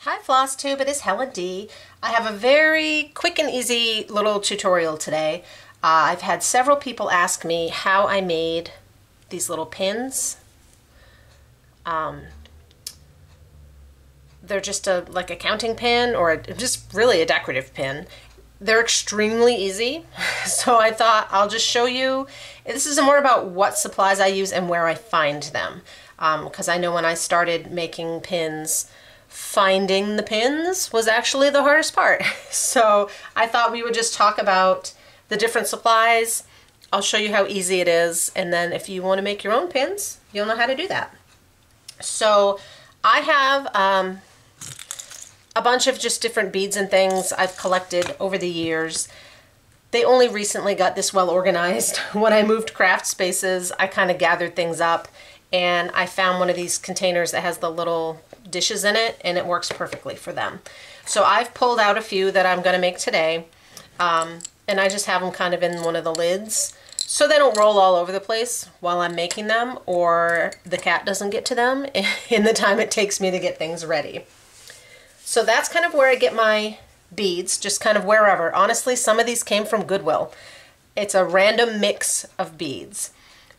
Hi Flosstube, it is Helen D. I have a very quick and easy little tutorial today. I've had several people ask me how I made these little pins. They're just like a counting pin or just really a decorative pin. They're extremely easy, so I thought I'll just show you. This is more about what supplies I use and where I find them, because I know when I started making pins, finding the pins was actually the hardest part. So I thought we would just talk about the different supplies. I'll show you how easy it is, and then if you want to make your own pins, you'll know how to do that. So I have a bunch of just different beads and things I've collected over the years. They only recently got this well organized. When I moved craft spaces, I kind of gathered things up, and I found one of these containers that has the little dishes in it, and it works perfectly for them. So I've pulled out a few that I'm going to make today, and I just have them kind of in one of the lids so they don't roll all over the place while I'm making them, or the cat doesn't get to them in the time it takes me to get things ready. So that's kind of where I get my beads, just kind of wherever. Honestly, some of these came from Goodwill. It's a random mix of beads.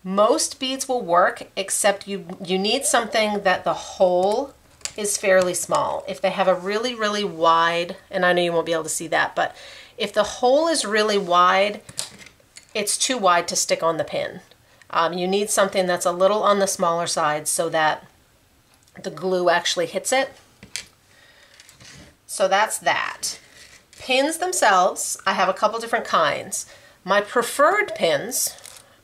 Most beads will work, except you need something that the hole is fairly small. If they have a really, really wide, and I know you won't be able to see that, but if the hole is really wide, it's too wide to stick on the pin. You need something that's a little on the smaller side so that the glue actually hits it. So that's that. Pins themselves, I have a couple different kinds. My preferred pins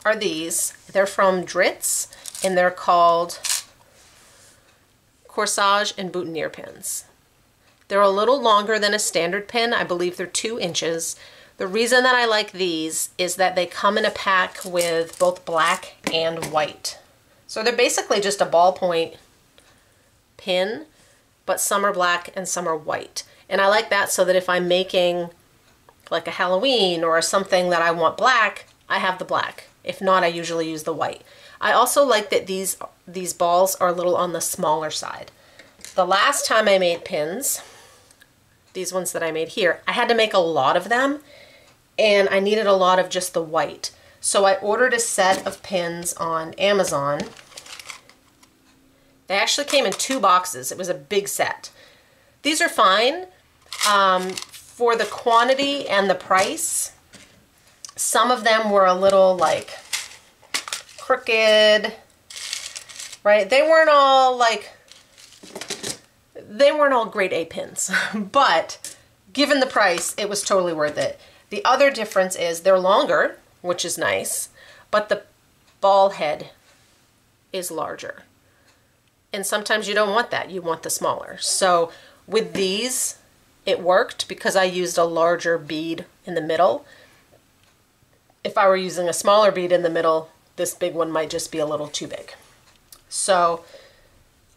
are these. They're from Dritz, and they're called Corsage and Boutonniere pins. They're a little longer than a standard pin. I believe they're 2 inches. The reason that I like these is that they come in a pack with both black and white. So they're basically just a ballpoint pin, but some are black and some are white. And I like that so that if I'm making like a Halloween or something that I want black, I have the black. If not, I usually use the white. I also like that these balls are a little on the smaller side. The last time I made pins, these ones that I made here, I had to make a lot of them, and I needed a lot of just the white. So I ordered a set of pins on Amazon. They actually came in 2 boxes. It was a big set. These are fine for the quantity and the price. Some of them were a little like crooked, right? They weren't all grade A pins, but given the price, it was totally worth it. The other difference is they're longer, which is nice, but the ball head is larger. And sometimes you don't want that. You want the smaller. So with these, it worked because I used a larger bead in the middle. If I were using a smaller bead in the middle, this big one might just be a little too big. So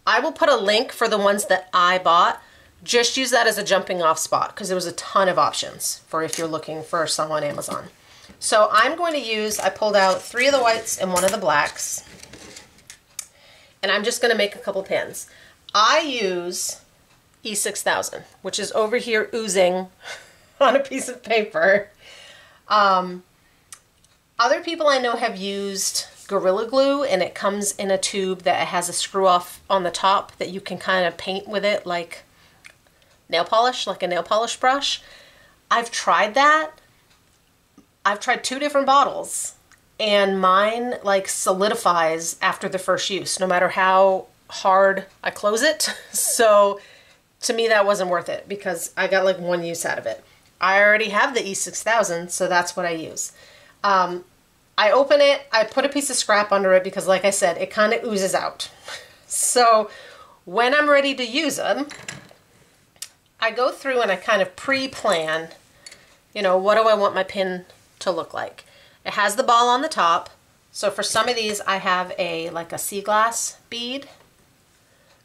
I will put a link for the ones that I bought. Just use that as a jumping off spot because there was a ton of options for if you're looking for some on Amazon. So I'm going to use, I pulled out 3 of the whites and 1 of the blacks. And I'm just going to make a couple pins. I use E6000, which is over here oozing on a piece of paper. Other people I know have used Gorilla Glue, and it comes in a tube that has a screw off on the top that you can kind of paint with it like nail polish, like a nail polish brush. I've tried that. I've tried 2 different bottles, and mine like solidifies after the first use, no matter how hard I close it. So to me that wasn't worth it because I got like 1 use out of it. I already have the E6000, so that's what I use. I open it, I put a piece of scrap under it because like I said, it kind of oozes out. So when I'm ready to use them, I go through and I kind of pre-plan, you know, what do I want my pin to look like? It has the ball on the top. So for some of these, I have like a sea glass bead.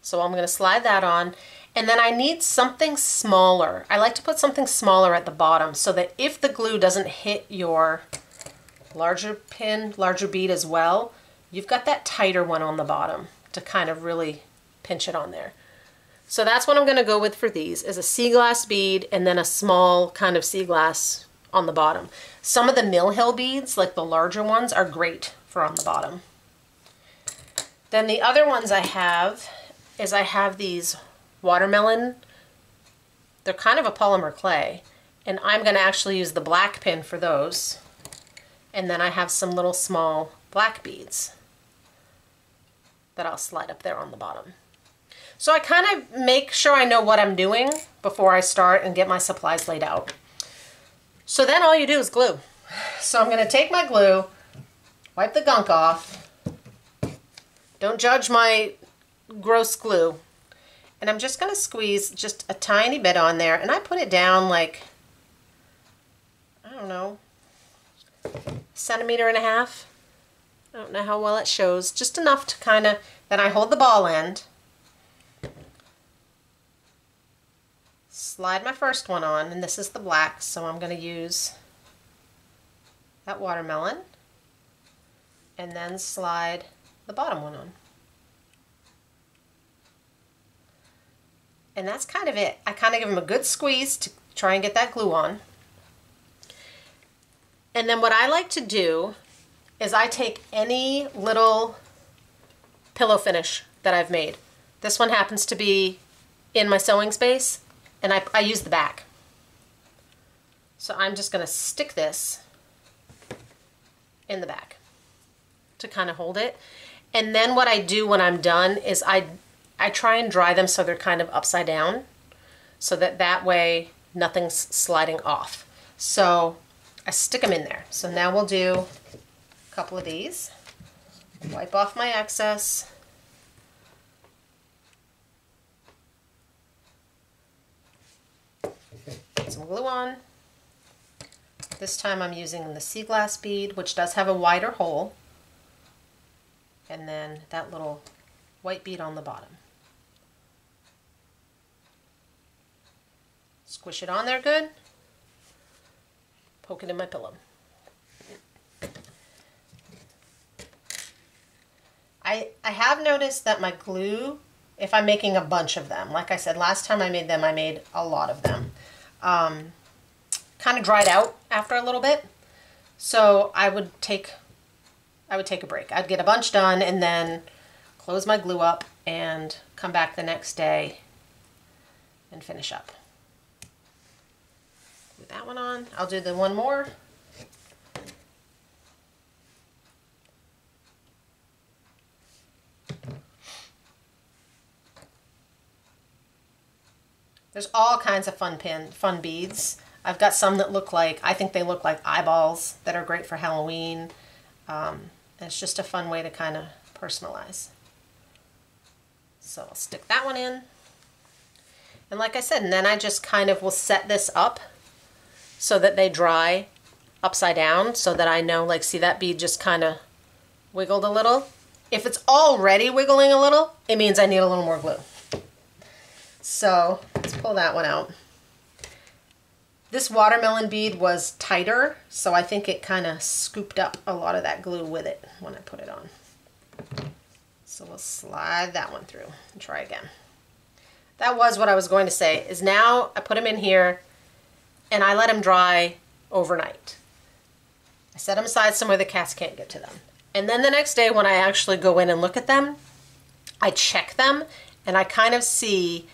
So I'm going to slide that on. And then I need something smaller. I like to put something smaller at the bottom so that if the glue doesn't hit your larger pin, larger bead as well, you've got that tighter one on the bottom to kind of really pinch it on there. So that's what I'm going to go with for these, is a sea glass bead and then a small kind of sea glass on the bottom. Some of the Mill Hill beads, like the larger ones, are great for on the bottom. Then the other ones I have is I have these watermelon. They're kind of a polymer clay, and I'm going to actually use the black pin for those. And then I have some little small black beads that I'll slide up there on the bottom. So I kind of make sure I know what I'm doing before I start and get my supplies laid out. So then all you do is glue. So I'm going to take my glue, wipe the gunk off. Don't judge my gross glue. And I'm just going to squeeze just a tiny bit on there, and I put it down like, I don't know, 1.5 centimeters. I don't know how well it shows. Just enough to kind of, then I hold the ball end, slide my first one on, and this is the black, so I'm going to use that watermelon, and then slide the bottom one on. And that's kind of it. I kind of give them a good squeeze to try and get that glue on. And then what I like to do is I take any little pillow finish that I've made. This one happens to be in my sewing space, and I use the back. So I'm just going to stick this in the back to kind of hold it. And then what I do when I'm done is I try and dry them so they're kind of upside down, so that way nothing's sliding off. So I stick them in there. So now we'll do a couple of these. Wipe off my excess. Put some glue on. This time I'm using the sea glass bead, which does have a wider hole. And then that little white bead on the bottom. Squish it on there good. Poke it in my pillow. I have noticed that my glue, if I'm making a bunch of them, like I said, last time I made them, I made a lot of them, kind of dried out after a little bit. So I would take a break. I'd get a bunch done and then close my glue up and come back the next day and finish up. Put that one on. I'll do the one more. There's all kinds of fun beads. I've got some that look like, I think they look like eyeballs that are great for Halloween. And it's just a fun way to kind of personalize. So I'll stick that one in. And like I said, and then I just kind of will set this up so that they dry upside down, so that I know, like, see that bead just kind of wiggled a little. If it's already wiggling a little, it means I need a little more glue. So let's pull that one out. This watermelon bead was tighter, so I think it kind of scooped up a lot of that glue with it when I put it on. So we'll slide that one through and try again. That was what I was going to say, is now I put them in here and I let them dry overnight. I set them aside somewhere the cats can't get to them. And then the next day when I actually go in and look at them, I check them and I kind of see,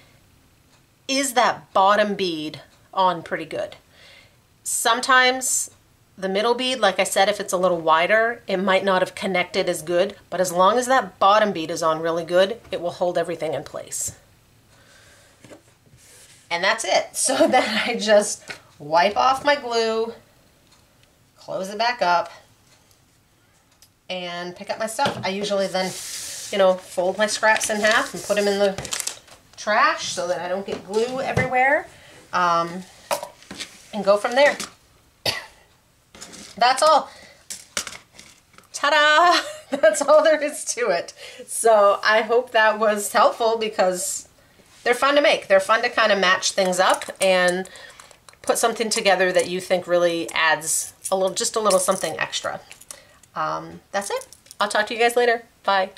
is that bottom bead on pretty good? Sometimes the middle bead, like I said, if it's a little wider, it might not have connected as good, but as long as that bottom bead is on really good, it will hold everything in place. And that's it. So then I just wipe off my glue, close it back up, and pick up my stuff. I usually then, fold my scraps in half and put them in the trash so that I don't get glue everywhere, and go from there. That's all. Ta-da! That's all there is to it. So I hope that was helpful, because they're fun to make. They're fun to kind of match things up and put something together that you think really adds just a little something extra. That's it. I'll talk to you guys later. Bye.